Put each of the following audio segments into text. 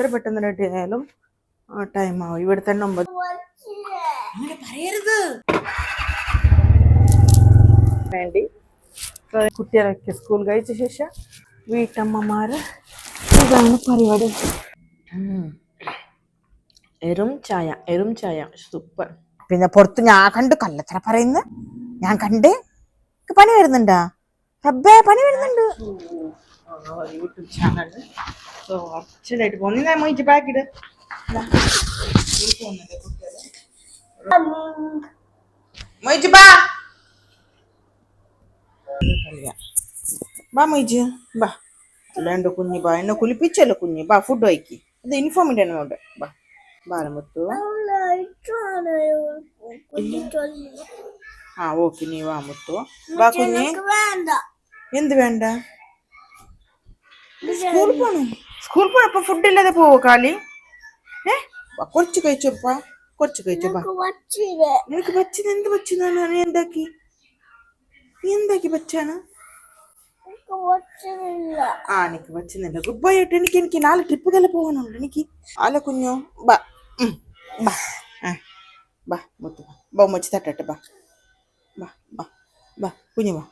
എത്ര പെട്ടെന്ന് റെഡി ആയാലും ടൈം ആവും. ഇവിടെ തന്നെ 9 അങ്ങനെ പറയരുത് വേണ്ടി കുട്ടികളൊക്കെ സ്കൂൾ കഴിച്ച ശേഷം വീട്ടമ്മമാര് ഇതാണ് പരിപാടി. എറും ചായ സൂപ്പർ. പിന്നെ പുറത്ത് ഞാൻ കണ്ടു കള്ളത്ര പറയുന്നത് ഞാൻ കണ്ട്. പണി വരുന്നുണ്ടാ റബ്ബേ? പണി വരുന്നുണ്ട്. യൂട്യൂബ് ചാനൽ സോ അച്ഛനായിട്ട് പോകുന്ന മോയിച്ച് പാക്കിട് മോയിച്ച് ബാ ബാ മോയിച്ച് ബാ. അല്ലാണ്ട് കുഞ്ഞി ബാ, എന്നെ കുളിപ്പിച്ചല്ലോ കുഞ്ഞി ബാ. ഫുഡ് കഴിക്കി. ഇത് യൂണിഫോമിന്റെ എന്നോട് ബാ. ബാലമുത്തു ആ ഓക്കെ നീ വാ മുത്തു ബാ കുഞ്ഞി. എന്ത് വേണ്ട? സ്കൂളിൽ പോണപ്പോ ഫുഡ് ഇല്ലാതെ പോവോ കാലി? കുറച്ച് കഴിച്ചോപ്പാ, കുറച്ച് കഴിച്ചോപ്പാ. നിനക്ക് പച്ചത് എന്ത് പച്ചതാണ്? നീ എന്താക്കി പച്ചാണ്? എനിക്ക് പറ്റുന്നില്ല. ഗുഡ് ബൈ ആയിട്ട് എനിക്ക് 4 ട്രിപ്പുകളെ പോകാനുണ്ട് എനിക്ക്. അല്ല കുഞ്ഞോ ബാ ബാ ബാ മുത്തു ബാ മുച്ച് തട്ടട്ടെ ബാ ബാ ബാ ബാ കുഞ്ഞു ബാ.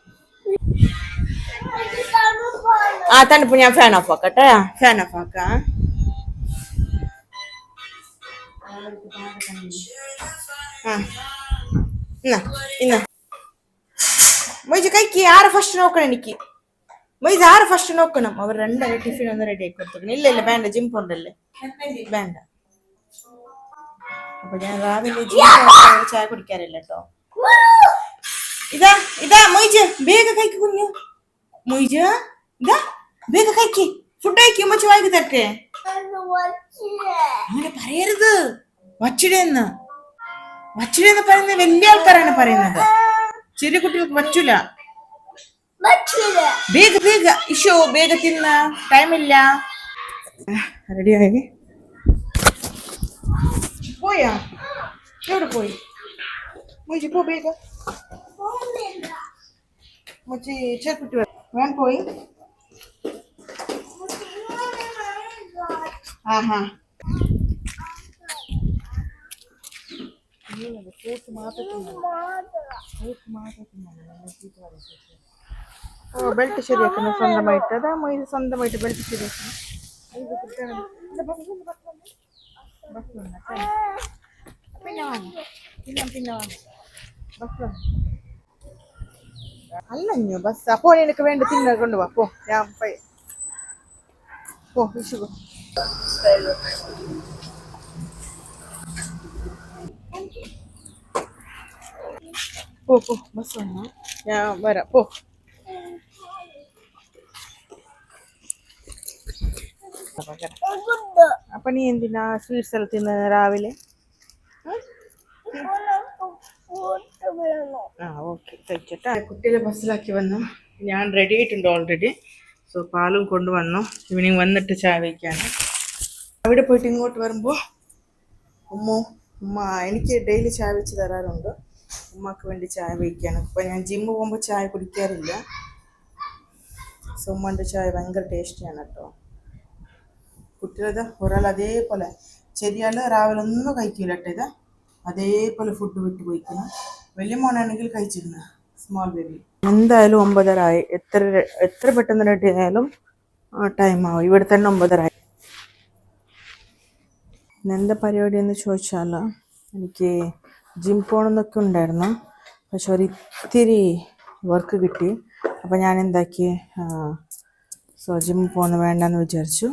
തണുപ്പ് ഞാൻ ഫാൻ ഓഫ് ആക്കട്ടെ. ഫാൻ ഓഫ് ആക്കാം. മൊയ്ജ് കഴിക്ക്. ആറ് ഫസ്റ്റ് നോക്കണം എനിക്ക്. മൊയ്ജ് 6 ഫസ്റ്റ് നോക്കണം. അവർ 2 ടിഫിൻ ഒന്ന് റെഡി ആക്കി കൊടുത്തു. ഇല്ല വേണ്ട, ജിം പോണ്ടല്ലേ വേണ്ട. അപ്പൊ ഞാൻ രാവിലെ ചായ കുടിക്കാറില്ല കേട്ടോ. ഇതാ മൊയ്ജ് വേഗ കഴിക്ക് കുഞ്ഞു. മൊയ്ജ് ഇതാ വേഗ കഴിക്ക്. ഫുഡ് കഴിക്കും മൊയ്ജ് വാങ്ങി തരട്ടെ. അങ്ങനെ പറയരുത്. വച്ചിടെന്ന് പറയുന്നത് വലിയ ആൾക്കാരാണ് പറയുന്നത്. ചെറിയ കുട്ടികൾക്ക് പറ്റൂല. ಬೇಗ ಇಶೋ ಬೇಗ ತಿನ್ನ, ಟೈಮ್ ಇಲ್ಲ. റെഡിയായി പോയാ? എവിടെ പോയി മുജി? പോ ಬೇಗ മുജി. ചെറുപ്പിട്ട് വേൻ പോയി. ആഹാ ബെൽറ്റ് ശരിയാക്കണം സ്വന്തമായിട്ട്. അതാ മൊയ്ത് സ്വന്തമായിട്ട് ബെൽറ്റ് ശരിയാക്കണം. പിന്നെ ബസ് അല്ലഞ്ഞു ബസ്. അപ്പോ എനിക്ക് വേണ്ട തിന്ന കൊണ്ടുപോവാ. പോ ഞാൻ പോ വിഷു പോ ബസ് വന്നാ ഞാൻ വരാം. പോ അപ്പൊ നീ എന്തിനാ സ്വീറ്റ്സ് എല്ലാം തിന്നത് രാവിലെ? ഓക്കെ കഴിച്ചോട്ടാ. കുട്ടികളെ ബസ്സിലാക്കി വന്നു. ഞാൻ റെഡി ആയിട്ടുണ്ട് ഓൾറെഡി. സോ പാലും കൊണ്ടുവന്നു. ഈവനിങ് വന്നിട്ട് ചായ വയ്ക്കാണ്. അവിടെ പോയിട്ട് ഇങ്ങോട്ട് വരുമ്പോൾ ഉമ്മ എനിക്ക് ഡെയിലി ചായ വെച്ച് തരാറുണ്ട്. ഉമ്മക്ക് വേണ്ടി ചായ വയ്ക്കാണ്. ഇപ്പം ഞാൻ ജിമ്മ് പോകുമ്പോൾ ചായ കുടിക്കാറില്ല. സോ ഉമ്മൻ്റെ ചായ ഭയങ്കര ടേസ്റ്റിയാണ് കേട്ടോ. കുട്ടികളത് ഒരാൾ അതേപോലെ ചെറിയാൾ രാവിലെ ഒന്നും കഴിക്കില്ല കേട്ടോ. ഇതാ അതേപോലെ ഫുഡ് വിട്ട് പോയിക്കണം. വലിയ മോനാണെങ്കിൽ കഴിച്ചിരുന്നു, സ്മോൾ ബേബി. എന്തായാലും 9:30 ആയി. എത്ര പെട്ടെന്ന് റെഡി ആയാലും ടൈം ആവും. ഇവിടെ തന്നെ 9:30 ആയി. എന്താ പരിപാടി എന്ന് ചോദിച്ചാൽ എനിക്ക് ജിം പോകണമെന്നൊക്കെ ഉണ്ടായിരുന്നു. പക്ഷെ ഒരിത്തിരി വർക്ക് കിട്ടി. അപ്പം ഞാൻ എന്താക്കി, സോ ജിം പോകുന്ന വേണ്ടെന്ന് വിചാരിച്ചു.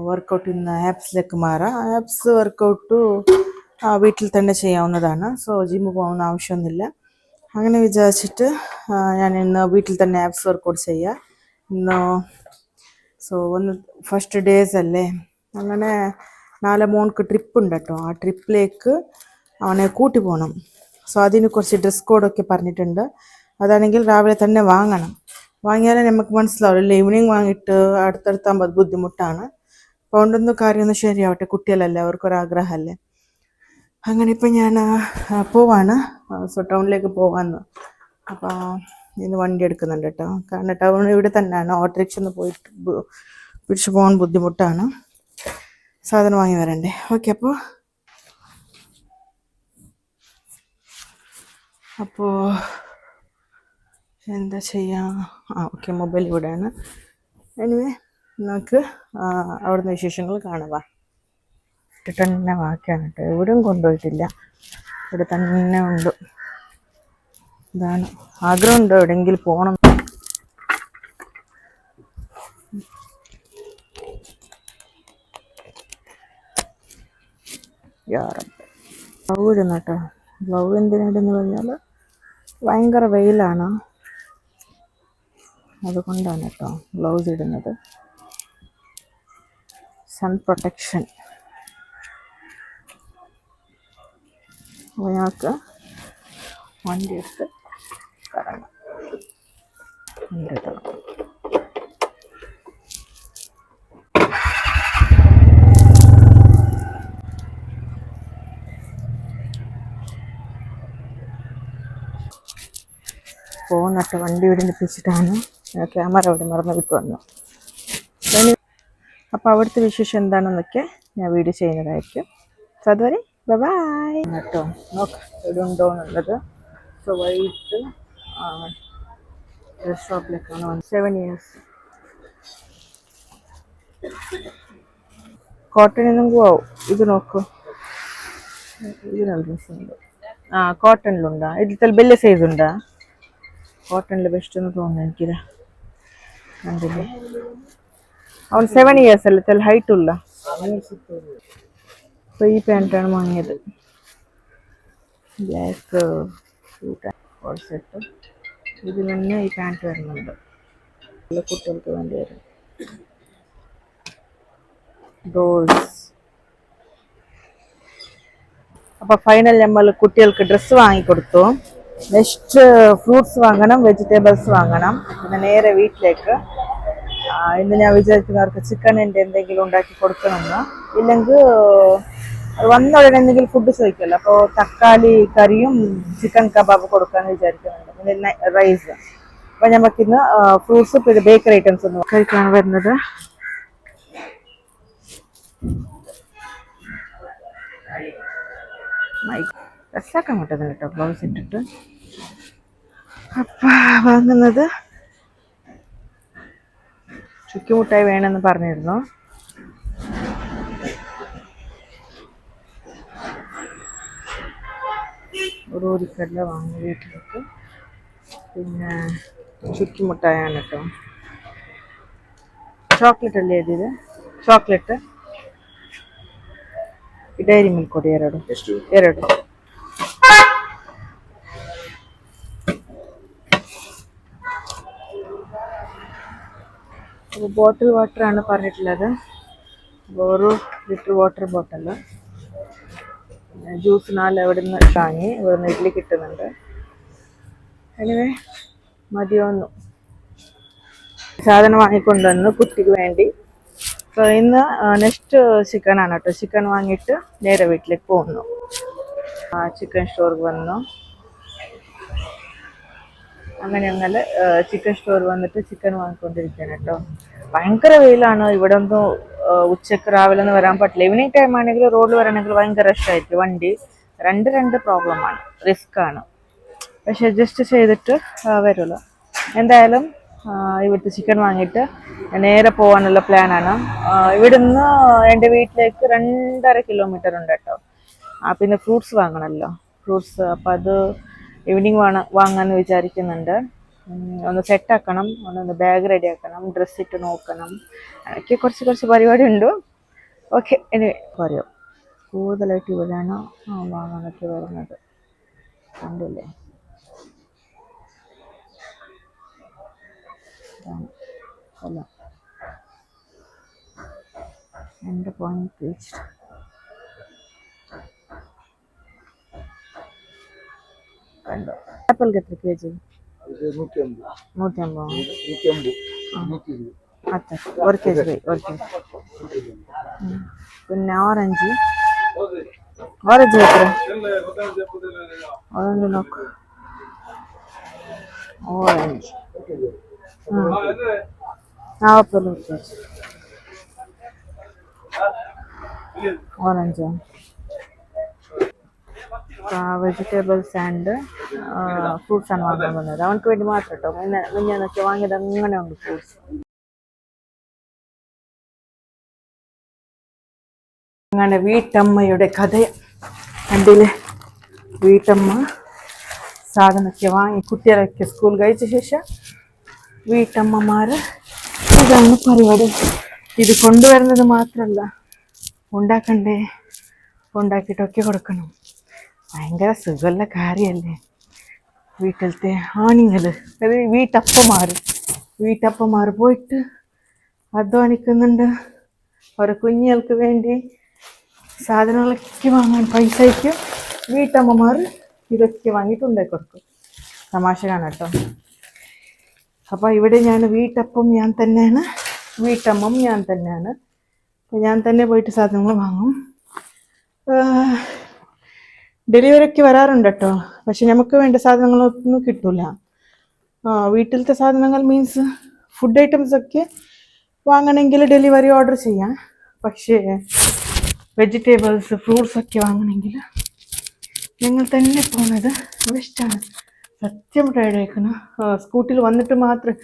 വർക്കൗട്ട് ഇന്ന് ആപ്സിലേക്ക് മാറാം. ആപ്സ് വർക്കൗട്ട് വീട്ടിൽ തന്നെ ചെയ്യാവുന്നതാണ്. സോ ജിമ്മ് പോകുന്ന ആവശ്യമൊന്നുമില്ല. അങ്ങനെ വിചാരിച്ചിട്ട് ഞാൻ ഇന്ന് വീട്ടിൽ തന്നെ ആപ്സ് വർക്കൗട്ട് ചെയ്യാം ഇന്ന്. സോ ഫസ്റ്റ് ഡേയ്സ് അല്ലേ. അങ്ങനെ നാളെ മോൾക്ക് ട്രിപ്പ് ഉണ്ട് കേട്ടോ. ആ ട്രിപ്പിലേക്ക് അവനെ കൂട്ടി പോകണം. സോ അതിന് കുറച്ച് ഡ്രസ് കോഡൊക്കെ പറഞ്ഞിട്ടുണ്ട്. അതാണെങ്കിൽ രാവിലെ തന്നെ വാങ്ങണം. വാങ്ങിയാലേ നമുക്ക് മനസ്സിലാവില്ല. ഈവനിങ് വാങ്ങിയിട്ട് അടുത്തടുത്താകുമ്പോൾ അത് ബുദ്ധിമുട്ടാണ്. അതുകൊണ്ടൊന്നും കാര്യമൊന്നും ശരിയാവട്ടെ. കുട്ടികളല്ലേ, അവർക്കൊരാഗ്രഹമല്ലേ. അങ്ങനെ ഇപ്പം ഞാൻ പോവാണ്. സോ ടൗണിലേക്ക് പോവാന്ന്. അപ്പോൾ ഇന്ന് വണ്ടി എടുക്കുന്നുണ്ട് കേട്ടോ. കാരണം ടൗൺ ഇവിടെ തന്നെയാണ്. ഓട്ടോറിക്ഷ ഒന്ന് പോയിട്ട് പിടിച്ചു പോകാൻ ബുദ്ധിമുട്ടാണ്. സാധനം വാങ്ങി വരണ്ടേ. ഓക്കെ, അപ്പോൾ എന്താ ചെയ്യുക? ഓക്കെ, മൊബൈൽ ഇവിടെയാണ്. എനിവേ നമുക്ക് അവിടുന്ന് വിശേഷങ്ങൾ കാണുക. ഇവിടെ തന്നെ വാക്കിയാണ് കേട്ടോ, എവിടെയും കൊണ്ടുപോയിട്ടില്ല, ഇവിടെ തന്നെ ഉണ്ട്. ഇതാണ് ആഗ്രഹമുണ്ട് എവിടെയെങ്കിലും പോകണം. ഗ്ലൗ ഇടുന്ന കേട്ടോ. ഗ്ലൗ എന്തിനായിട്ടെന്ന് പറഞ്ഞാൽ ഭയങ്കര വെയിലാണ്, അതുകൊണ്ടാണ് കേട്ടോ ഗ്ലൗസ് ഇടുന്നത്. Sun protection. അപ്പോൾ ഞങ്ങൾക്ക് വണ്ടി എടുത്ത് കറങ്ങാം. പോകുന്നിട്ട് വണ്ടി ഇവിടെ നിൽപ്പിച്ചിട്ടാണ് ക്യാമറ അവിടെ മറന്നു വിട്ടു വന്നു. അപ്പോൾ അവിടുത്തെ വിശേഷം എന്താണെന്നൊക്കെ ഞാൻ വീഡിയോ ചെയ്യുന്നതായിരിക്കും. സോ അതുവരെ ബൈ കേട്ടോ. നോക്ക് ഇവിടെ ഉണ്ടോ എന്നുള്ളത്. സോ വൈകിട്ട് ഡ്രസ് ഷോപ്പിലേക്കാണ് 7 years. കോട്ടണിനും പോവും. ഇത് നോക്കൂ, ഇതിനുള്ള ഡ്രസ് ഉണ്ട്. കോട്ടണിലുണ്ടാ? ഇതിൽ വലിയ സൈസ് ഉണ്ടാ? കോട്ടണിൽ ബെസ്റ്റ് എന്ന് തോന്നുന്നു എനിക്കിത്. കണ്ടില്ലേ, അവൻ 7 years അല്ലേ, ചില ഹൈറ്റുള്ള. അപ്പോൾ ഈ പാൻറ്റാണ് വാങ്ങിയത്, ബ്ലാക്ക് ഷൂട്ട് കോഡ് സെറ്റ്. ഇതിൽ തന്നെ ഈ പാൻറ്റ് വരുന്നുണ്ട്, കുട്ടികൾക്ക് വേണ്ടി വരും. ഡോൾസ്. അപ്പോൾ ഫൈനൽ നമ്മൾ കുട്ടികൾക്ക് ഡ്രസ്സ് വാങ്ങിക്കൊടുത്തു. നെക്സ്റ്റ് ഫ്രൂട്ട്സ് വാങ്ങണം, വെജിറ്റബിൾസ് വാങ്ങണം, പിന്നെ നേരെ വീട്ടിലേക്ക്. ഇന്ന് ഞാൻ വിചാരിക്കുന്നവർക്ക് ചിക്കനിൻ്റെ എന്തെങ്കിലും ഉണ്ടാക്കി കൊടുക്കണമെന്ന്. ഇല്ലെങ്കിൽ വന്ന ഉടനെ എന്തെങ്കിലും ഫുഡ് ചോദിക്കുമല്ലോ, അപ്പോൾ തക്കാളി കറിയും ചിക്കൻ കബാബ് കൊടുക്കാമെന്ന് വിചാരിക്കുന്നുണ്ട്, പിന്നെ റൈസ്. അപ്പോൾ നമുക്കിന്ന് ഫ്രൂട്ട്സ് പിന്നെ ബേക്കറി ഐറ്റംസ് ഒന്നും കഴിക്കാൻ വരുന്നത്. ഡ്രസ്സാക്കാൻ പറ്റുന്നത് കേട്ടോ, ബ്ലൗസ് ഇട്ടിട്ട്. അപ്പം വാങ്ങുന്നത് ചുക്കുമുട്ടായി വേണമെന്ന് പറഞ്ഞിരുന്നു. ഒരു ഓരിക്കടല വാങ്ങി വീട്ടിലേക്ക്. പിന്നെ ചുക്കുമുട്ടായാണ് കേട്ടോ. ചോക്ലേറ്റ് അല്ലേ ഇത്? ചോക്ലേറ്റ് ಡೈರಿ ಮಿಲ್ಕ್ ಕೊಡಿ ಎರಡು. ബോട്ടിൽ വാട്ടറാണ് പറഞ്ഞിട്ടുള്ളത്. ഒരു ലിറ്റർ വാട്ടർ ബോട്ടൽ. ജ്യൂസ് 4 ഇവിടെ നിന്ന് വാങ്ങി, ഇവിടെ നിന്ന് ഇഡ്ഡലി കിട്ടുന്നുണ്ട്. എനിവേ മതിയൊന്നു സാധനം വാങ്ങിക്കൊണ്ടുവന്നു കുട്ടിക്ക് വേണ്ടി. സോ ഇന്ന് നെക്സ്റ്റ് ചിക്കനാണ് കേട്ടോ. ചിക്കൻ വാങ്ങിയിട്ട് നേരെ വീട്ടിലേക്ക് പോകുന്നു. ചിക്കൻ സ്റ്റോർക്ക് വന്നു. അങ്ങനെ ചിക്കൻ സ്റ്റോർ വന്നിട്ട് ചിക്കൻ വാങ്ങിക്കൊണ്ടിരിക്കുകയാണ് കേട്ടോ. ഭയങ്കര വെയിലാണ് ഇവിടെ. ഒന്നും ഉച്ചക്ക് രാവിലെ ഒന്നും വരാൻ പറ്റില്ല. ഈവനിങ് ടൈം ആണെങ്കിൽ റോഡിൽ വരണമെങ്കിൽ ഭയങ്കര റഷായിരിക്കും. വണ്ടി രണ്ട് പ്രോബ്ലമാണ്, റിസ്ക് ആണ്. പക്ഷെ അഡ്ജസ്റ്റ് ചെയ്തിട്ട് വരുമല്ലോ. എന്തായാലും ഇവിടുത്തെ ചിക്കൻ വാങ്ങിയിട്ട് നേരെ പോകാനുള്ള പ്ലാനാണ്. ഇവിടുന്ന് എൻ്റെ വീട്ടിലേക്ക് 2.5 കിലോമീറ്റർ ഉണ്ട് കേട്ടോ. പിന്നെ ഫ്രൂട്ട്സ് വാങ്ങണമല്ലോ, ഫ്രൂട്ട്സ്. അപ്പം അത് ഈവനിങ് വാങ്ങാമെന്ന് വിചാരിക്കുന്നുണ്ട്. ഒന്ന് സെറ്റാക്കണം, ഒന്ന് ബാഗ് റെഡി ആക്കണം, ഡ്രസ്സ് ഇട്ട് നോക്കണം, എനിക്ക് കുറച്ച് പരിപാടി ഉണ്ട്. ഓക്കെ, ഇനി പറയാം. കൂടുതലായിട്ട് ഇവിടെയാണ് വാങ്ങാനൊക്കെ വരുന്നത്, കണ്ടില്ലേ? അല്ല, എൻ്റെ പോയിന്റ് പേജ് കണ്ടോ? ആപ്പിൾക്ക് എത്ര കെ ജി? 150. അത്ര 1 kg. പിന്നെ ഓറഞ്ച് എത്ര? ഓറഞ്ച് നോക്ക്. Orange apple 1 kg. ഓറഞ്ചോ? വെജിറ്റബിൾസ് ആൻഡ് ഫ്രൂട്ട്സ് ആണ് വാങ്ങാൻ വന്നത്. അവനക്ക് വേണ്ടി മാത്രം കേട്ടോ. മിഞ്ഞാന്നൊക്കെ വാങ്ങിയത് അങ്ങനെ ഉണ്ട് ഫ്രൂട്ട്സ്. അങ്ങനെ വീട്ടമ്മയുടെ കഥ കണ്ടില്ലേ? വീട്ടമ്മ സാധനമൊക്കെ വാങ്ങി കുട്ടികളൊക്കെ സ്കൂൾ കഴിച്ച ശേഷം വീട്ടമ്മമാര് ഇതാണ് പരിപാടി. ഇത് കൊണ്ടുവരുന്നത് മാത്രമല്ല, ഉണ്ടാക്കണ്ടേ, ഉണ്ടാക്കിയിട്ടൊക്കെ കൊടുക്കണം. ഭയങ്കര സുഖമുള്ള കാര്യമല്ലേ വീട്ടിലത്തെ ആണുങ്ങൾ. അത് വീട്ടപ്പന്മാർ പോയിട്ട് അധ്വാനിക്കുന്നുണ്ട്. അവരുടെ കുഞ്ഞുങ്ങൾക്ക് വേണ്ടി സാധനങ്ങളൊക്കെ വാങ്ങാൻ പൈസയ്ക്ക് വീട്ടമ്മമാർ ഇതൊക്കെ വാങ്ങിയിട്ട് ഉണ്ടാക്കി കൊടുക്കും. തമാശയാണ് കേട്ടോ. അപ്പോൾ ഇവിടെ ഞാൻ വീട്ടപ്പം ഞാൻ തന്നെയാണ്, വീട്ടമ്മം ഞാൻ തന്നെയാണ്. ഞാൻ തന്നെ പോയിട്ട് സാധനങ്ങൾ വാങ്ങും. ഡെലിവറി ഒക്കെ വരാറുണ്ട് കേട്ടോ. പക്ഷെ നമുക്ക് വേണ്ട സാധനങ്ങളൊന്നും കിട്ടൂല. വീട്ടിലത്തെ സാധനങ്ങൾ മീൻസ് ഫുഡ് ഐറ്റംസ് ഒക്കെ വാങ്ങണമെങ്കിൽ ഡെലിവറി ഓർഡർ ചെയ്യാം. പക്ഷേ വെജിറ്റബിൾസ് ഫ്രൂട്ട്സ് ഒക്കെ വാങ്ങണമെങ്കിൽ ഞങ്ങൾ തന്നെ പോകുന്നത് ബെസ്റ്റാണ്. സത്യം ടയർഡ് ആക്കണം. സ്കൂട്ടിയിൽ വന്നിട്ട് മാത്രം,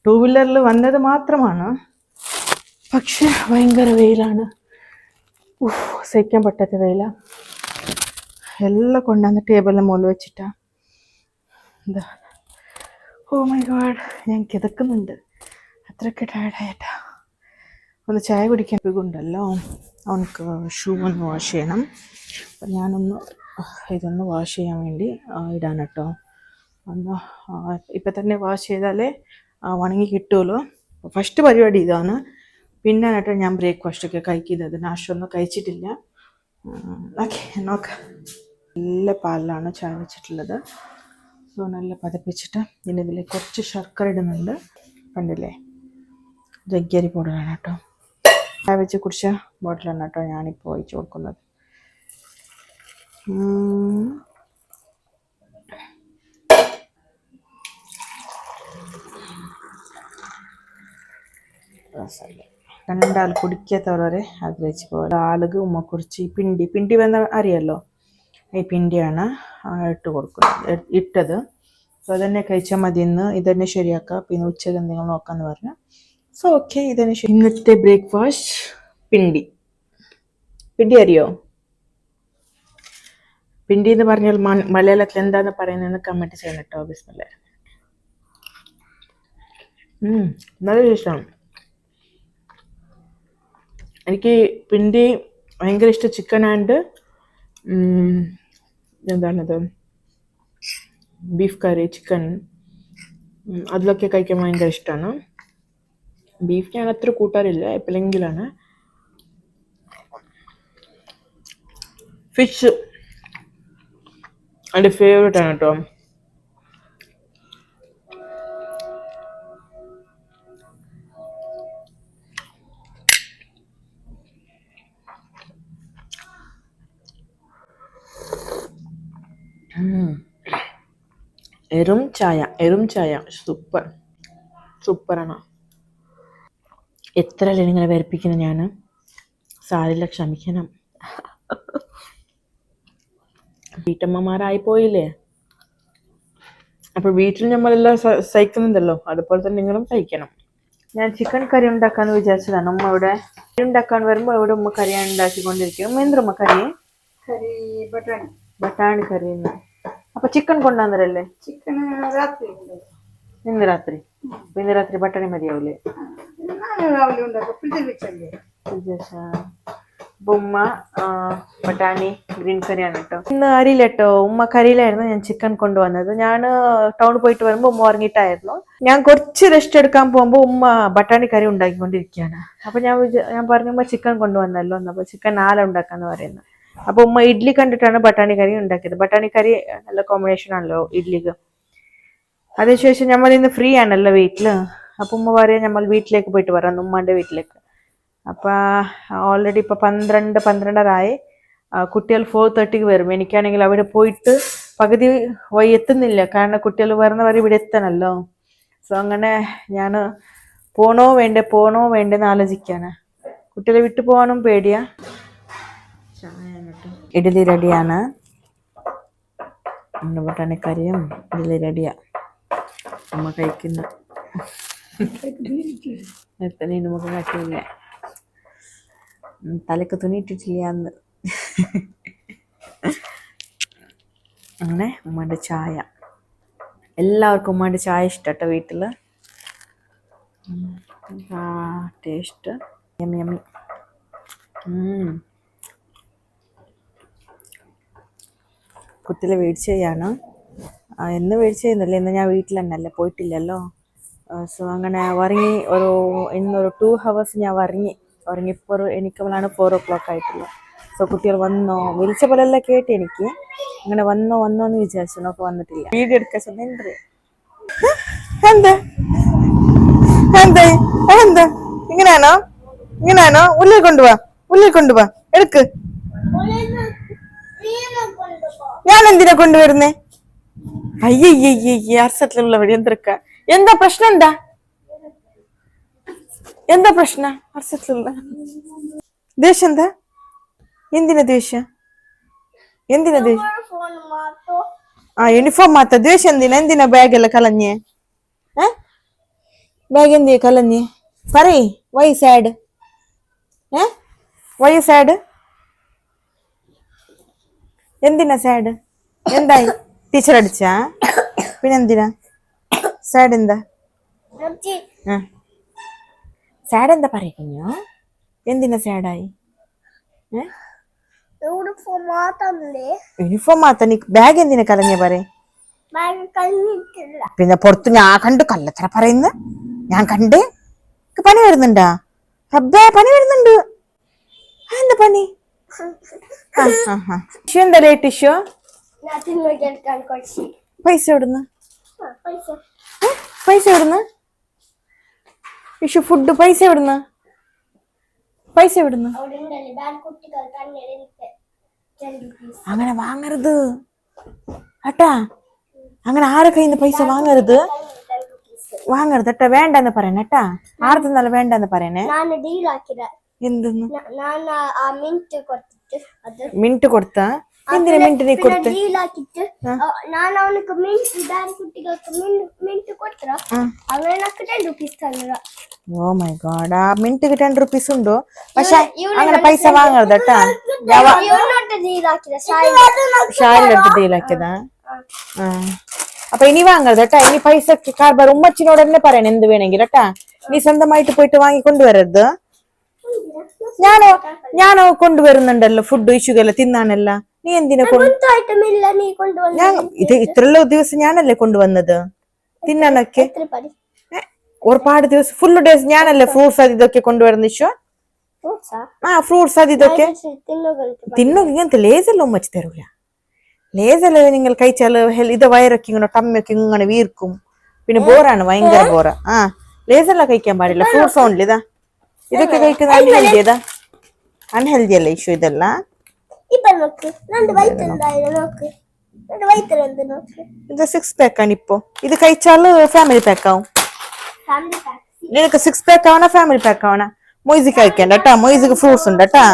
2 വീലറിൽ വന്നത് മാത്രമാണ്. പക്ഷെ ഭയങ്കര വെയിലാണ്. സഹിക്കാൻ പറ്റാത്ത വെയിലാണ്. എല്ലാം കൊണ്ടുവന്ന് ടേബിളിന് മുകളിൽ വെച്ചിട്ടാ. എന്താ, ഓ മൈ ഗോഡ്, ഞാൻ കിതക്കുന്നുണ്ട്, അത്രയ്ക്ക് ടയർഡായിട്ടാ. ഒന്ന് ചായ കുടിക്കാൻ ഉണ്ടല്ലോ. അവനക്ക് ഷൂ ഒന്ന് വാഷ് ചെയ്യണം. അപ്പം ഞാനൊന്ന് ഇതൊന്ന് വാഷ് ചെയ്യാൻ വേണ്ടി ഇടാൻ കേട്ടോ. ഒന്ന് ഇപ്പം തന്നെ വാഷ് ചെയ്താലേ ഉണങ്ങി കിട്ടുമല്ലോ. ഫസ്റ്റ് പരിപാടി ഇതാണ്. പിന്നെ കേട്ടോ ഞാൻ ബ്രേക്ക്ഫാസ്റ്റൊക്കെ കഴിക്കുന്നത്. നാഷ്ടൊന്നും കഴിച്ചിട്ടില്ല. ഓക്കെ, നോക്കാം. നല്ല പാലിലാണ് ചായ വെച്ചിട്ടുള്ളത്. സോ നല്ല പതപ്പിച്ചിട്ട് പിന്നെ ഇതിൽ കുറച്ച് ശർക്കര ഇടുന്നുണ്ട്. കണ്ടില്ലേ, ജഗ്ഗരി പൗഡറാണ് കേട്ടോ. ചായ വെച്ച് കുടിച്ച ബോട്ടിലാണ് കേട്ടോ ഞാനിപ്പോൾ ഒഴിച്ച് കൊടുക്കുന്നത്. രണ്ടാൾ കുടിക്കാത്തവരെ ആഗ്രഹിച്ച് പോകാം. ആളുകൾ ഉമ്മ കുറിച്ച് പിണ്ടി വന്ന അറിയാമല്ലോ, ഈ പിണ്ടിയാണ് ഇട്ടത്. സോ അതന്നെ കഴിച്ചാൽ മതി, ഇന്ന് ഇതന്നെ ശരിയാക്കാം. പിന്നെ ഉച്ചയ്ക്ക് എന്തെങ്കിലും നോക്കാമെന്ന് പറഞ്ഞു. സോ ഓക്കെ, ഇതന്നെ ശരി. ഇന്നത്തെ ബ്രേക്ക്ഫാസ്റ്റ് പിണ്ടി അറിയോ? പിണ്ടി എന്ന് പറഞ്ഞാൽ മലയാളത്തിൽ എന്താന്ന് പറയുന്നതെന്ന് കമൻറ്റ് ചെയ്യണം കേട്ടോ. ബിസ്മില്ലാ. നല്ല ഇഷ്ടമാണ് എനിക്ക്. പിണ്ടി ഭയങ്കര ഇഷ്ടം. ചിക്കൻ ആൻഡ് എന്താണത്, ബീഫ് കറി, ചിക്കൻ അതിലൊക്കെ കഴിക്കാൻ ഭയങ്കര ഇഷ്ടമാണ്. ബീഫ് ഞാൻ അത്ര കൂട്ടാറില്ല, എപ്പോഴെങ്കിലാണ്. ഫിഷ് എൻ്റെ ഫേവറേറ്റ് ആണ് കേട്ടോ. എറും ചായ സൂപ്പറാണ്. എത്ര ഇങ്ങനെ വരപ്പിക്കുന്നു ഞാൻ. സാരില്ല, ക്ഷമിക്കണം. വീട്ടമ്മമാരായി പോയില്ലേ. അപ്പോൾ വീട്ടിൽ നമ്മളെല്ലാം സഹിക്കുന്നുണ്ടല്ലോ, അതുപോലെ തന്നെ നിങ്ങളും സഹിക്കണം. ഞാൻ ചിക്കൻ കറി ഉണ്ടാക്കാന്ന് വിചാരിച്ചതാണ്. ഉമ്മ ഇവിടെ കറി ഉണ്ടാക്കാൻ വരുമ്പോൾ ഇവിടെ ഉമ്മ കറി ഉണ്ടാക്കിക്കൊണ്ടിരിക്കും. എന്തുമ്മ കറി? ബട്ടാണി കറി. അപ്പൊ ചിക്കൻ കൊണ്ടുവന്നതല്ലേ? ചിക്കൻ രാത്രി, ഇന്ന് രാത്രി. ഇന്ന് രാത്രി ബട്ടാണി മതിയാവൂലേ? ഉമ്മ ബട്ടാണി ഗ്രീൻ കറിയാണ് കേട്ടോ. ഇന്ന് അറിയില്ല കേട്ടോ, ഉമ്മ കറിയിലായിരുന്നു ഞാൻ ചിക്കൻ കൊണ്ടുവന്നത്. ഞാൻ ടൗണിൽ പോയിട്ട് വരുമ്പോൾ ഉമ്മ ഉറങ്ങിയിട്ടായിരുന്നു. ഞാൻ കുറച്ച് റെസ്റ്റ് എടുക്കാൻ പോകുമ്പോൾ ഉമ്മ ബട്ടാണി കറി ഉണ്ടാക്കിക്കൊണ്ടിരിക്കുകയാണ്. അപ്പൊ ഞാൻ പറഞ്ഞു ഉമ്മ ചിക്കൻ കൊണ്ടുവന്നല്ലോ എന്ന്. അപ്പൊ ചിക്കൻ ഉണ്ടാക്കാന്ന് പറയുന്നത്. അപ്പൊ ഉമ്മ ഇഡ്ഡലി കണ്ടിട്ടാണ് ബട്ടാണി കറി ഉണ്ടാക്കിയത്. ബട്ടാണി കറി നല്ല കോമ്പിനേഷൻ ആണല്ലോ ഇഡ്ലിക്ക്. അതിനുശേഷം നമ്മൾ ഇന്ന് ഫ്രീ ആണല്ലോ വീട്ടില്. അപ്പൊ ഉമ്മ പറയാം നമ്മൾ വീട്ടിലേക്ക് പോയിട്ട് വരാം, ഉമ്മാന്റെ വീട്ടിലേക്ക്. അപ്പം ഓൾറെഡി ഇപ്പോൾ 12:30 കുട്ടികൾ 4:30 വരും. എനിക്കാണെങ്കിൽ അവിടെ പോയിട്ട് പകുതി വഴി എത്തുന്നില്ല, കാരണം കുട്ടികൾ വരുന്നവരെ ഇവിടെ എത്തണമല്ലോ. സോ അങ്ങനെ ഞാൻ പോണോ വേണ്ടെന്ന് ആലോചിക്കാണ്. കുട്ടികളെ വിട്ടു പോകാനും പേടിയാ. ഇഡ്ഡലി റെഡിയാണ്. നമ്മുടെ ബട്ടാണിക്കറിയും ഇഡ്ഡലി റെഡിയാ. അമ്മ കഴിക്കുന്നു. എത്തനെ നമുക്ക് കാട്ടില്ല, തലക്ക് തുണി ഇട്ടിട്ടില്ല അന്ന്. അങ്ങനെ ഉമ്മാൻ്റെ ചായ, എല്ലാവർക്കും ഉമ്മാൻ്റെ ചായ ഇഷ്ടട്ടോ വീട്ടിൽ. Taste yummy yummy. കുട്ടിയിൽ വെയിറ്റ് ചെയ്യാണ്. എന്ന് വെയിറ്റ് ചെയ്യുന്നില്ല, ഇന്ന് ഞാൻ വീട്ടിൽ തന്നെയല്ലേ, പോയിട്ടില്ലല്ലോ. സോ അങ്ങനെ ഉറങ്ങി ഇന്നൊരു 2 hours ഞാൻ ഉറങ്ങിപ്പോൾ എണീക്കുമ്പോഴാണ് 4 o'clock ആയിട്ടുള്ളത്. സോ കുട്ടികൾ വന്നോ, വിളിച്ച പോലെല്ലാം കേട്ട് എനിക്ക് അങ്ങനെ വന്നോ എന്ന് വിചാരിച്ചു. നോക്ക് വന്നിട്ടില്ല. വീഡിയോ എടുക്കാൻ ചെന്നിട്ടുണ്ട്. എന്താ ഇങ്ങനെയാണോ? ഉള്ളിൽ കൊണ്ടുപോവാ എടുക്ക്. ഞാൻ എന്തിനാ കൊണ്ടുവരുന്നേ? അയ്യയ്യ അർസത്തിലുള്ള വഴി എന്തൊക്കെ. എന്താ പ്രശ്നം? എന്താ പ്രശ്നം? അർസത്തിലുള്ള ദേഷ്യം എന്താ? എന്തിനാ ദേഷ്യം? യൂണിഫോം മാത്ത ദേഷ്യം എന്തിനാ ബാഗെല്ലാം കളഞ്ഞേ? ബാഗ് എന്തിനാ കളഞ്ഞേ? പറയ്. Why sad? എന്തിനാ സാഡ്? എന്തായി? ടീച്ചർ അടിച്ചാ? പിന്നെന്തിനാ സാഡ്? എന്താ സാഡ്? എന്താ പറയുന്നു? എന്തിനാ സാഡായി? യൂണിഫോം മാത്ത. നീ ബാഗ് എന്തിനാ കളഞ്ഞ? പറയേ. പിന്നെ പുറത്ത് ഞാൻ കണ്ടു കള്ളത്തര പറയുന്നു. ഞാൻ കണ്ട്. പനി വരുന്നുണ്ടാ? റബ്ബേ, പനി വരുന്നുണ്ട്. എന്താ പനി? ടിഷ്യൂ എന്താ ടിഷ്യൂ? പൈസ എവിടുന്ന്? ടിഷ്യൂ ഫുഡ് പൈസ എവിടുന്ന്? അങ്ങനെ വാങ്ങരുത് കേട്ടാ. അങ്ങനെ ആരെ കയ്യിൽ നിന്ന് പൈസ വാങ്ങരുത് കേട്ടാ. വേണ്ടെന്ന് പറയണേ കേട്ടാ. ആർക്കെന്നാലും വേണ്ടെന്ന് പറയണേ. എന്തെന്ന്? മിന്റ് കൊടുത്ത? എന്തിനാ മിന്റ് നീ കൊടുത്ത? ഓ മൈ ഗോഡ്, ആ മിന്റിക്ക് 10 rupees ഉണ്ടോ? പക്ഷെ അങ്ങനെ പൈസ വാങ്ങരുത് കേട്ടാ. ഷാലിന്റെ ഡീലാക്കിയതാ. അപ്പൊ ഇനി വാങ്ങരുത് കേട്ടാ. ഇനി പൈസ കാർബാർ ഉമ്മച്ചിനോട് തന്നെ പറയണേ എന്ത് വേണമെങ്കിൽ കേട്ടാ. നീ സ്വന്തമായിട്ട് പോയിട്ട് വാങ്ങിക്കൊണ്ടുവരരുത്. ഞാനോ കൊണ്ടുവരുന്നുണ്ടല്ലോ ഫുഡ് ഇഷ്യൂകല്ല തിന്നാനല്ല. നീ എന്തിനാ ഇത് ഇത്രയുള്ള ദിവസം ഞാനല്ലേ കൊണ്ടുവന്നത് തിന്നാനൊക്കെ? ഒരുപാട് ദിവസം ഫുള്ള് ഡേയ്സ് ഞാനല്ലേ ഫ്രൂട്ട്സ് അത് ഇതൊക്കെ കൊണ്ടുവരുന്ന ഇഷ്യൂ. ഫ്രൂട്ട്സ് അത് ഇതൊക്കെ തിന്നു. ഇങ്ങനത്തെ ലേസെല്ലാം ഉമ്മച്ച് തരൂല. ലേസെല്ലാം നിങ്ങൾ കഴിച്ചാല് ഇത് വയറൊക്കെ ഇങ്ങനെ ടമ്മയൊക്കെ ഇങ്ങനെ വീർക്കും. പിന്നെ ബോറാണ്, ഭയങ്കര ബോറാ. ലേസെല്ലാം കഴിക്കാൻ പാടില്ല. Fruits only. ഇതൊക്കെ കഴിക്കുന്നത് അൺഹെൽത്തി അല്ലേ ഇഷ്യൂ ഇതെല്ലാം. ഇത് 6 pack ആണ് ഇപ്പൊ. ഇത് കഴിച്ചാല് ഫാമിലി പാക്ക് ആവും. നിനക്ക് 6 pack ആവണ ഫാമിലി പാക്ക് ആവണ? മൊയ്സിക്ക് കഴിക്കണ്ട കേട്ടാ. മൊയ്സിക്ക് ഫ്രൂട്ട്സ് ഉണ്ട് കേട്ടാ.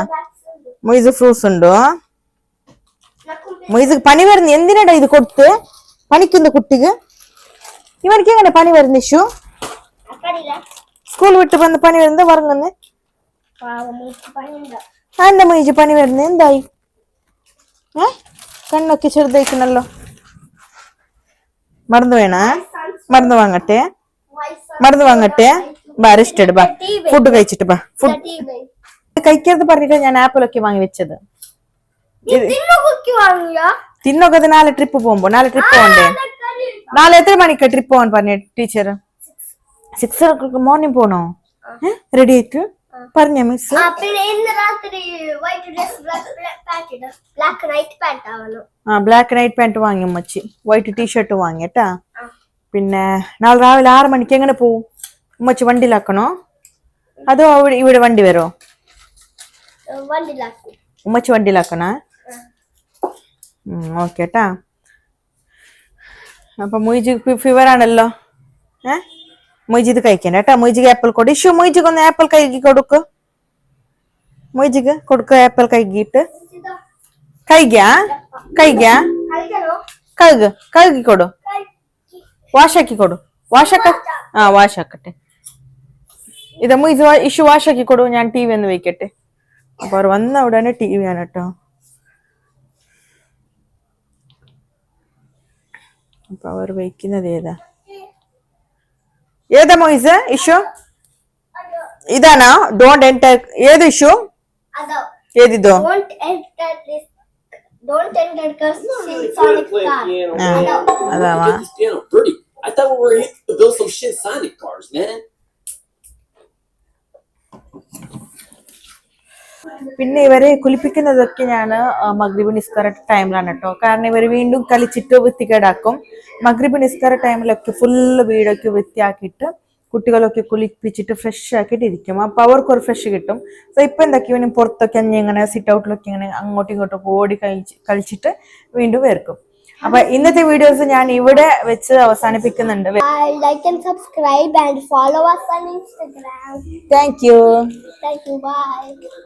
മൊയ്സിക്ക് ഫ്രൂട്ട്സ് ഉണ്ടോ? മൊയ്സിക്ക് പനി വരുന്നു. എന്തിനാടാ ഇത് കൊടുത്ത്? പനിക്കുന്ന കുട്ടിക്ക് ഇവർക്ക് എങ്ങനെ പനി വരുന്ന ഇഷ്യൂ? സ്കൂൾ വിട്ട് വന്ന് പനി വരുന്നത് പറഞ്ഞ് എന്റെ മൊയ്ജി പനി വരുന്നത് എന്തായി? കണ്ണൊക്കെ ചെറുതായിക്കണല്ലോ. മറന്നു വാങ്ങട്ടെ. ബാ റെസ്റ്റ് എടു. ബാ ഫുഡ് കഴിച്ചിട്ട് ബാ. ഫുഡ് കഴിക്കരുത് പറഞ്ഞിട്ട് ഞാൻ ആപ്പിളൊക്കെ വാങ്ങി വെച്ചത്. തിന്നൊക്കെ 4 ട്രിപ്പ് പോകുമ്പോ 4 ട്രിപ്പ് പോകണ്ടേ? 4 എത്ര മണിക്കാ ട്രിപ്പ് പോകാൻ പറഞ്ഞ ടീച്ചർ? 6 o'clock മോർണിംഗ് പോണോ? റെഡി ആയിട്ട് പറഞ്ഞ മിസ്. ബ്ലാക്ക് നൈറ്റ് പാന്റ് വാങ്ങി ഉമ്മച്ചി. വൈറ്റ് ടീഷർട്ട് വാങ്ങിട്ടാ. പിന്നെ നാളെ രാവിലെ 6 മണിക്ക് എങ്ങനെ പോവും? ഉമ്മച്ചി വണ്ടിയിലാക്കണോ അതോ ഇവിടെ വണ്ടി വരോ? ഉമ്മച്ചി വണ്ടിയിലാക്കണ? ഓക്കെ ട്ടാ. അപ്പൊ മൊയ്ജി ഫീവർ ആണല്ലോ. മൊയ്ജി ഇത് കഴിക്കണ്ട കേട്ടാ. മൊയ്ജിക്ക് ആപ്പിൾ കൊടു. ഇഷ്യൂ മൊയ്ജിക്ക് ഒന്ന് ആപ്പിൾ കഴുകി കൊടുക്ക്. മൊയ്ജിക്ക് കൊടുക്ക ആപ്പിൾ കഴുകിയിട്ട്. കൈഗ്യാ കൈഗ്യാ കഴുകി ಕೊಡು ವಾಶಾಕಿ ಕೊಡು വാഷാക്കട്ടെ ഇതമ്മ ഇത് ഇഷു വാഷാക്കി കൊടു ഞാൻ ടി വി ഒന്ന് വെക്കട്ടെ അപ്പൊ അവർ വന്ന ഉടനെ ടി വി ആണ് കേട്ടോ അപ്പൊ അവർ വെക്കുന്നത് ഏതാ മൊയ്സ് ഇഷു ഇതാണോ ഡോണ്ട് എൻറ്റർ ഏത് ഇഷു ഏതിതോ Don't enter Sonic car. അതാവാ I thought we were here to build some shit Sonic cars, man. പിന്നെ ഇവരെ കുളിപ്പിക്കുന്നതൊക്കെ ഞാൻ മഗ്രിബ് നിസ്കാര ടൈമിലാണ് കേട്ടോ കാരണം ഇവർ വീണ്ടും കളിച്ചിട്ട് വൃത്തികേടാക്കും മഗ്രിബ് നിസ്കാര ടൈമിലൊക്കെ ഫുള്ള് വീടൊക്കെ വൃത്തിയാക്കിയിട്ട് കുട്ടികളൊക്കെ കുളിപ്പിച്ചിട്ട് ഫ്രഷ് ആക്കിയിട്ട് ഇരിക്കും അപ്പൊ അവർക്കൊരു ഫ്രഷ് കിട്ടും സോ ഇപ്പൊ എന്തൊക്കെ ഇവനും പുറത്തൊക്കെ ഇങ്ങനെ സിറ്റ് ഔട്ടിലൊക്കെ ഇങ്ങനെ അങ്ങോട്ടും ഇങ്ങോട്ടും ഓടി കളിച്ചിട്ട് വീണ്ടും വേർക്കും അപ്പൊ ഇന്നത്തെ വീഡിയോസ് ഞാൻ ഇവിടെ വെച്ച് അവസാനിപ്പിക്കുന്നുണ്ട് Like and subscribe and follow us on Instagram. Thank you Thank you. Bye.